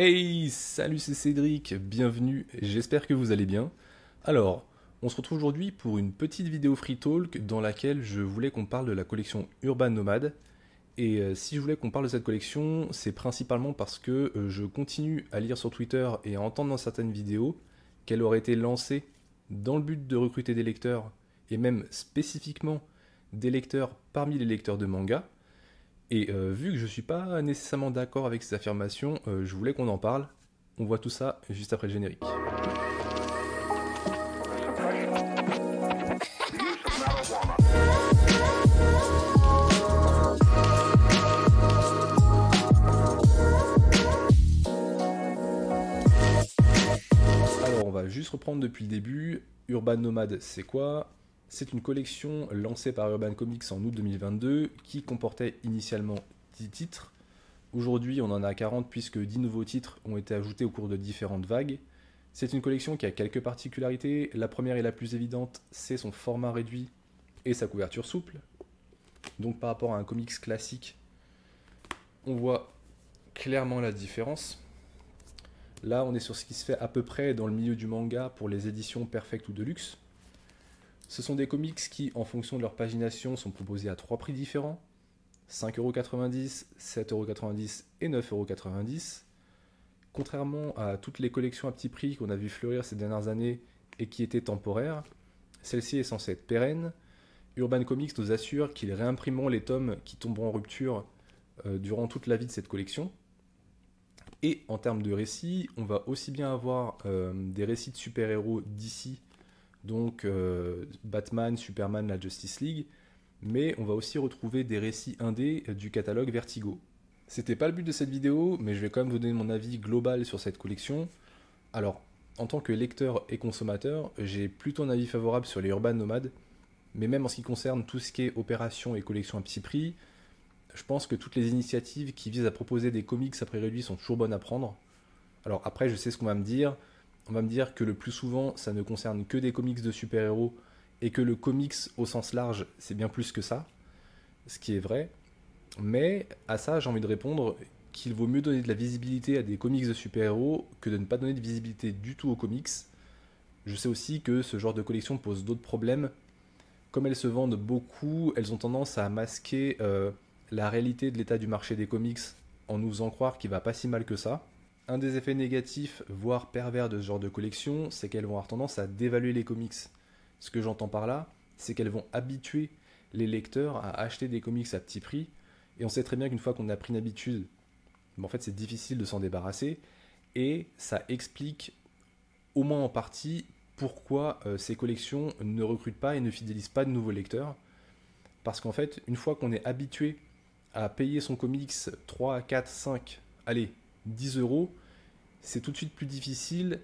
Hey, salut, c'est Cédric, bienvenue, j'espère que vous allez bien. Alors, on se retrouve aujourd'hui pour une petite vidéo free talk dans laquelle je voulais qu'on parle de la collection Urban Nomad. Et si je voulais qu'on parle de cette collection, c'est principalement parce que je continue à lire sur Twitter et à entendre dans certaines vidéos qu'elle aurait été lancée dans le but de recruter des lecteurs, et même spécifiquement des lecteurs parmi les lecteurs de manga. Et vu que je suis pas nécessairement d'accord avec ces affirmations, je voulais qu'on en parle. On voit tout ça juste après le générique. Alors on va juste reprendre depuis le début. Urban Nomad, c'est quoi? C'est une collection lancée par Urban Comics en août 2022 qui comportait initialement 10 titres. Aujourd'hui, on en a 40 puisque 10 nouveaux titres ont été ajoutés au cours de différentes vagues. C'est une collection qui a quelques particularités. La première et la plus évidente, c'est son format réduit et sa couverture souple. Donc par rapport à un comics classique, on voit clairement la différence. Là, on est sur ce qui se fait à peu près dans le milieu du manga pour les éditions Perfect ou Deluxe. Ce sont des comics qui, en fonction de leur pagination, sont proposés à 3 prix différents. 5,90€, 7,90€ et 9,90€. Contrairement à toutes les collections à petit prix qu'on a vu fleurir ces dernières années et qui étaient temporaires, celle-ci est censée être pérenne. Urban Comics nous assure qu'ils réimprimeront les tomes qui tomberont en rupture durant toute la vie de cette collection. Et en termes de récits, on va aussi bien avoir des récits de super-héros d'ici, donc Batman, Superman, la Justice League, mais on va aussi retrouver des récits indés du catalogue Vertigo. C'était pas le but de cette vidéo, mais je vais quand même vous donner mon avis global sur cette collection. Alors, en tant que lecteur et consommateur, j'ai plutôt un avis favorable sur les Urban Nomades, mais même en ce qui concerne tout ce qui est opération et collection à petit prix, je pense que toutes les initiatives qui visent à proposer des comics à prix réduit sont toujours bonnes à prendre. Alors après, je sais ce qu'on va me dire. On va me dire que le plus souvent, ça ne concerne que des comics de super-héros et que le comics au sens large, c'est bien plus que ça, ce qui est vrai. Mais à ça, j'ai envie de répondre qu'il vaut mieux donner de la visibilité à des comics de super-héros que de ne pas donner de visibilité du tout aux comics. Je sais aussi que ce genre de collection pose d'autres problèmes. Comme elles se vendent beaucoup, elles ont tendance à masquer la réalité de l'état du marché des comics en nous faisant croire qu'il va pas si mal que ça. Un des effets négatifs, voire pervers de ce genre de collection, c'est qu'elles vont avoir tendance à dévaluer les comics. Ce que j'entends par là, c'est qu'elles vont habituer les lecteurs à acheter des comics à petit prix, et on sait très bien qu'une fois qu'on a pris une habitude, en fait c'est difficile de s'en débarrasser, et ça explique au moins en partie pourquoi ces collections ne recrutent pas et ne fidélisent pas de nouveaux lecteurs. Parce qu'en fait, une fois qu'on est habitué à payer son comics 3, 4, 5, allez, 10€, c'est tout de suite plus difficile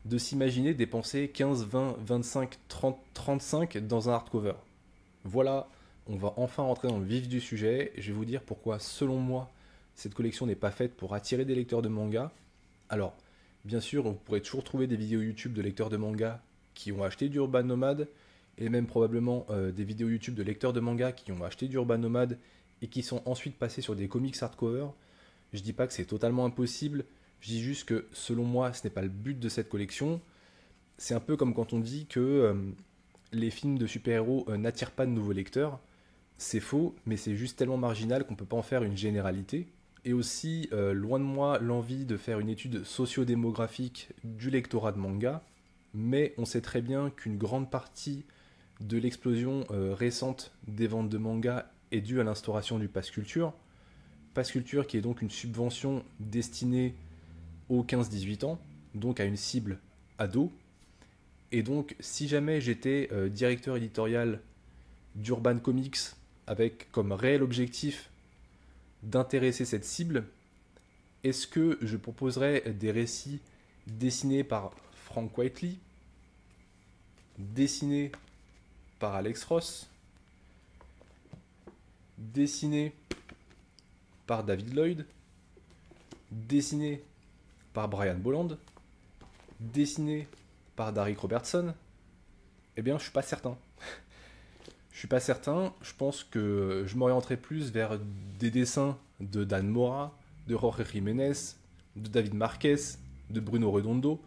de s'imaginer dépenser 15, 20, 25, 30, 35 dans un hardcover. Voilà, on va enfin rentrer dans le vif du sujet. Je vais vous dire pourquoi, selon moi, cette collection n'est pas faite pour attirer des lecteurs de manga. Alors, bien sûr, vous pourrez toujours trouver des vidéos YouTube de lecteurs de manga qui ont acheté du Urban Nomad, et même probablement des vidéos YouTube de lecteurs de manga qui ont acheté du Urban Nomad et qui sont ensuite passés sur des comics hardcover. Je dis pas que c'est totalement impossible, je dis juste que selon moi, ce n'est pas le but de cette collection. C'est un peu comme quand on dit que les films de super-héros n'attirent pas de nouveaux lecteurs. C'est faux, mais c'est juste tellement marginal qu'on ne peut pas en faire une généralité. Et aussi, loin de moi l'envie de faire une étude socio-démographique du lectorat de manga, mais on sait très bien qu'une grande partie de l'explosion récente des ventes de manga est due à l'instauration du Pass Culture. Pass Culture qui est donc une subvention destinée aux 15-18 ans, donc à une cible ado. Et donc, si jamais j'étais directeur éditorial d'Urban Comics avec comme réel objectif d'intéresser cette cible, est-ce que je proposerais des récits dessinés par Frank Whiteley, dessinés par Alex Ross, dessinés par David Lloyd, dessinés par Brian Bolland, dessiné par Darick Robertson? Eh bien, je suis pas certain. Je suis pas certain. Je pense que je m'orienterai plus vers des dessins de Dan Mora, de Jorge Jiménez, de David Marquez, de Bruno Redondo,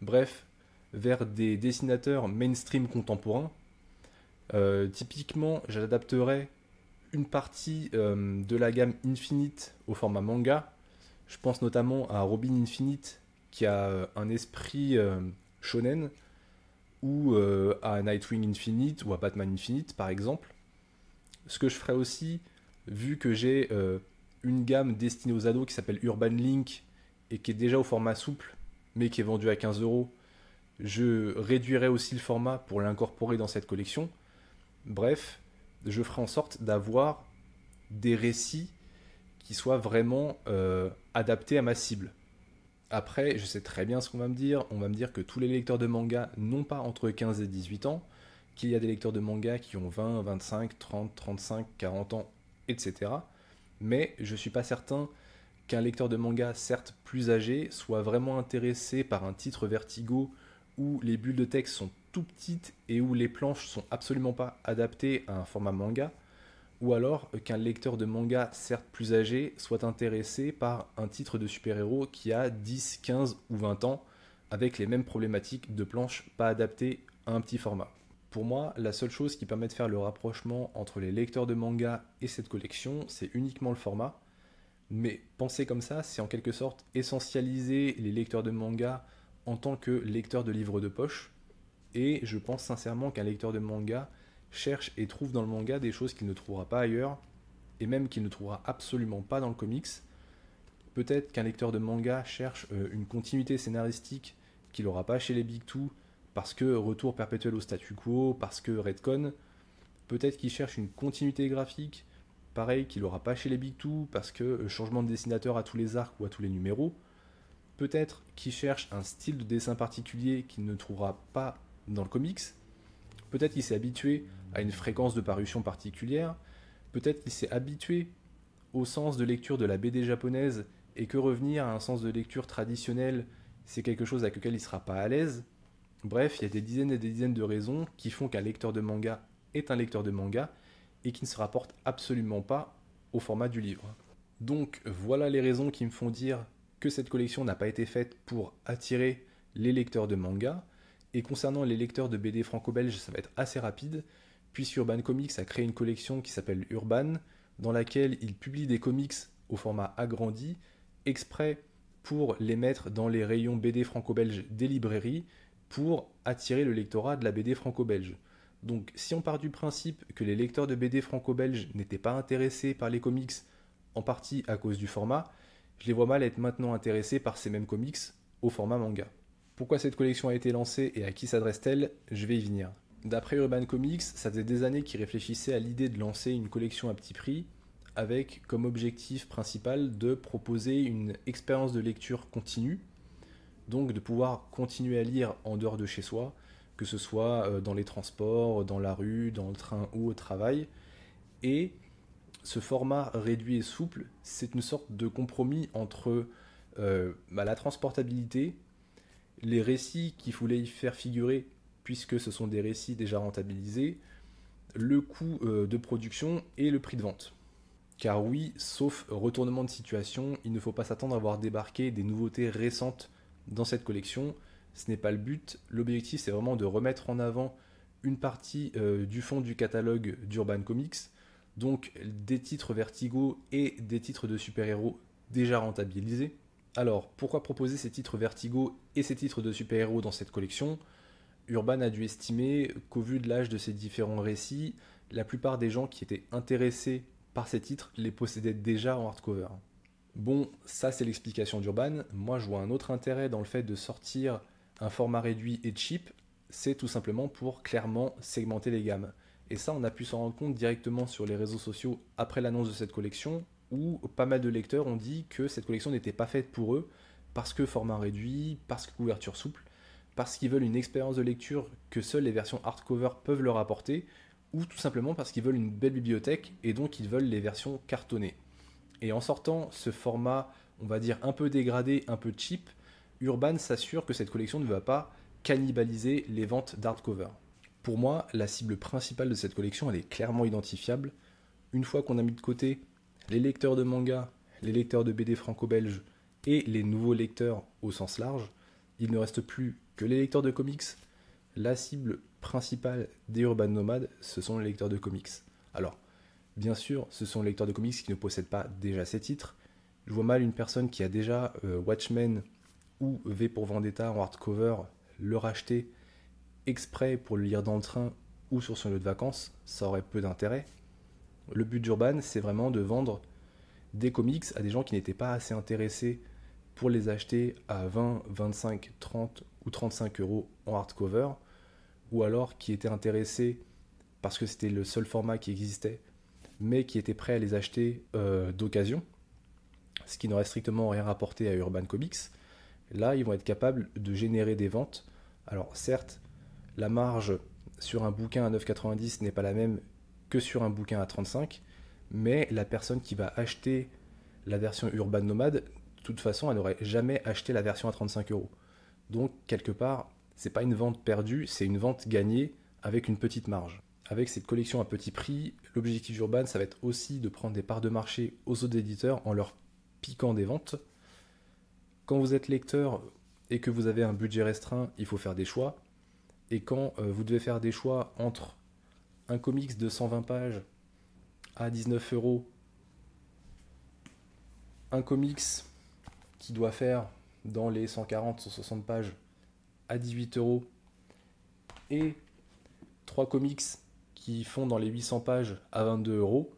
bref, vers des dessinateurs mainstream contemporains. Typiquement, j'adapterais une partie de la gamme Infinite au format manga. Je pense notamment à Robin Infinite, qui a un esprit shonen, ou à Nightwing Infinite, ou à Batman Infinite, par exemple. Ce que je ferais aussi, vu que j'ai une gamme destinée aux ados qui s'appelle Urban Link, et qui est déjà au format souple, mais qui est vendue à 15 €, je réduirais aussi le format pour l'incorporer dans cette collection. Bref, je ferai en sorte d'avoir des récits qui soient vraiment adaptés à ma cible. Après, je sais très bien ce qu'on va me dire. On va me dire que tous les lecteurs de manga n'ont pas entre 15 et 18 ans, qu'il y a des lecteurs de manga qui ont 20, 25, 30, 35, 40 ans, etc. Mais je ne suis pas certain qu'un lecteur de manga, certes plus âgé, soit vraiment intéressé par un titre Vertigo où les bulles de texte sont tout petites et où les planches sont absolument pas adaptées à un format manga, ou alors qu'un lecteur de manga, certes plus âgé, soit intéressé par un titre de super-héros qui a 10, 15 ou 20 ans, avec les mêmes problématiques de planches pas adaptées à un petit format. Pour moi, la seule chose qui permet de faire le rapprochement entre les lecteurs de manga et cette collection, c'est uniquement le format. Mais penser comme ça, c'est en quelque sorte essentialiser les lecteurs de manga en tant que lecteurs de livres de poche. Et je pense sincèrement qu'un lecteur de manga cherche et trouve dans le manga des choses qu'il ne trouvera pas ailleurs, et même qu'il ne trouvera absolument pas dans le comics. Peut-être qu'un lecteur de manga cherche une continuité scénaristique qu'il n'aura pas chez les Big Two, parce que retour perpétuel au statu quo, parce que Redcon. Peut-être qu'il cherche une continuité graphique, pareil, qu'il n'aura pas chez les Big Two, parce que changement de dessinateur à tous les arcs ou à tous les numéros. Peut-être qu'il cherche un style de dessin particulier qu'il ne trouvera pas dans le comics. Peut-être qu'il s'est habitué à une fréquence de parution particulière. Peut-être qu'il s'est habitué au sens de lecture de la BD japonaise et que revenir à un sens de lecture traditionnel, c'est quelque chose avec lequel il ne sera pas à l'aise. Bref, il y a des dizaines et des dizaines de raisons qui font qu'un lecteur de manga est un lecteur de manga et qui ne se rapporte absolument pas au format du livre. Donc voilà les raisons qui me font dire que cette collection n'a pas été faite pour attirer les lecteurs de manga. Et concernant les lecteurs de BD franco-belge, ça va être assez rapide, puisque Urban Comics a créé une collection qui s'appelle Urban, dans laquelle il publie des comics au format agrandi, exprès pour les mettre dans les rayons BD franco-belge des librairies, pour attirer le lectorat de la BD franco-belge. Donc si on part du principe que les lecteurs de BD franco-belge n'étaient pas intéressés par les comics, en partie à cause du format, je les vois mal être maintenant intéressés par ces mêmes comics au format manga. Pourquoi cette collection a été lancée et à qui s'adresse-t-elle? Je vais y venir. D'après Urban Comics, ça faisait des années qu'ils réfléchissaient à l'idée de lancer une collection à petit prix avec comme objectif principal de proposer une expérience de lecture continue, donc de pouvoir continuer à lire en dehors de chez soi, que ce soit dans les transports, dans la rue, dans le train ou au travail. Et ce format réduit et souple, c'est une sorte de compromis entre la transportabilité, les récits qu'il voulait y faire figurer, puisque ce sont des récits déjà rentabilisés, le coût de production et le prix de vente. Car oui, sauf retournement de situation, il ne faut pas s'attendre à voir débarquer des nouveautés récentes dans cette collection. Ce n'est pas le but. L'objectif, c'est vraiment de remettre en avant une partie du fond du catalogue d'Urban Comics, donc des titres Vertigo et des titres de super-héros déjà rentabilisés. Alors, pourquoi proposer ces titres Vertigo et ces titres de super-héros dans cette collection? Urban a dû estimer qu'au vu de l'âge de ces différents récits, la plupart des gens qui étaient intéressés par ces titres les possédaient déjà en hardcover. Bon, ça c'est l'explication d'Urban. Moi je vois un autre intérêt dans le fait de sortir un format réduit et cheap, c'est tout simplement pour clairement segmenter les gammes. Et ça on a pu s'en rendre compte directement sur les réseaux sociaux après l'annonce de cette collection, où pas mal de lecteurs ont dit que cette collection n'était pas faite pour eux, parce que format réduit, parce que couverture souple, parce qu'ils veulent une expérience de lecture que seules les versions hardcover peuvent leur apporter, ou tout simplement parce qu'ils veulent une belle bibliothèque et donc ils veulent les versions cartonnées. Et en sortant ce format, on va dire un peu dégradé, un peu cheap, Urban s'assure que cette collection ne va pas cannibaliser les ventes d'hardcover. Pour moi, la cible principale de cette collection, elle est clairement identifiable. Une fois qu'on a mis de côté les lecteurs de manga, les lecteurs de BD franco-belge et les nouveaux lecteurs au sens large, il ne reste plus que les lecteurs de comics. La cible principale des urban nomades, ce sont les lecteurs de comics. Alors, bien sûr, ce sont les lecteurs de comics qui ne possèdent pas déjà ces titres. Je vois mal une personne qui a déjà Watchmen ou V pour Vendetta en hardcover le racheter exprès pour le lire dans le train ou sur son lieu de vacances. Ça aurait peu d'intérêt. Le but d'Urban, c'est vraiment de vendre des comics à des gens qui n'étaient pas assez intéressés pour les acheter à 20, 25, 30 ou 35 euros en hardcover, ou alors qui étaient intéressés parce que c'était le seul format qui existait, mais qui étaient prêts à les acheter d'occasion, ce qui n'aurait strictement rien rapporté à Urban Comics. Là, ils vont être capables de générer des ventes. Alors certes, la marge sur un bouquin à 9,90 n'est pas la même que sur un bouquin à 35, mais la personne qui va acheter la version Urban Nomade, de toute façon, elle n'aurait jamais acheté la version à 35 euros. Donc, quelque part, c'est pas une vente perdue, c'est une vente gagnée avec une petite marge. Avec cette collection à petit prix, l'objectif d'Urban, ça va être aussi de prendre des parts de marché aux autres éditeurs en leur piquant des ventes. Quand vous êtes lecteur et que vous avez un budget restreint, il faut faire des choix. Et quand vous devez faire des choix entre un comics de 120 pages à 19 euros, un comics qui doit faire dans les 140-160 pages à 18 euros et 3 comics qui font dans les 800 pages à 22 euros,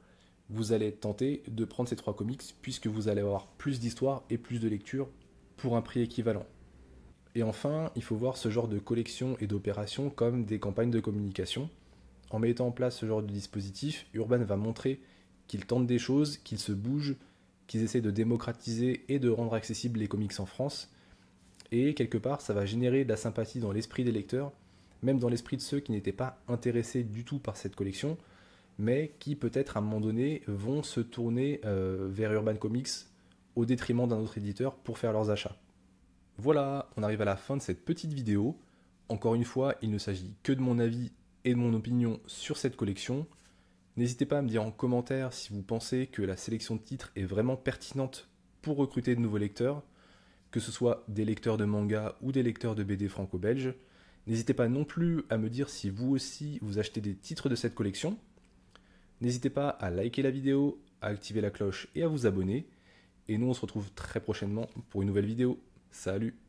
vous allez être tenté de prendre ces 3 comics puisque vous allez avoir plus d'histoire et plus de lecture pour un prix équivalent. Et enfin, il faut voir ce genre de collection et d'opération comme des campagnes de communication. En mettant en place ce genre de dispositif, Urban va montrer qu'ils tentent des choses, qu'ils se bougent, qu'ils essaient de démocratiser et de rendre accessibles les comics en France. Et quelque part, ça va générer de la sympathie dans l'esprit des lecteurs, même dans l'esprit de ceux qui n'étaient pas intéressés du tout par cette collection, mais qui peut-être à un moment donné vont se tourner vers Urban Comics au détriment d'un autre éditeur pour faire leurs achats. Voilà, on arrive à la fin de cette petite vidéo. Encore une fois, il ne s'agit que de mon avis et de mon opinion sur cette collection. N'hésitez pas à me dire en commentaire si vous pensez que la sélection de titres est vraiment pertinente pour recruter de nouveaux lecteurs, que ce soit des lecteurs de manga ou des lecteurs de BD franco-belges. N'hésitez pas non plus à me dire si vous aussi vous achetez des titres de cette collection. N'hésitez pas à liker la vidéo, à activer la cloche et à vous abonner. Et nous on se retrouve très prochainement pour une nouvelle vidéo. Salut!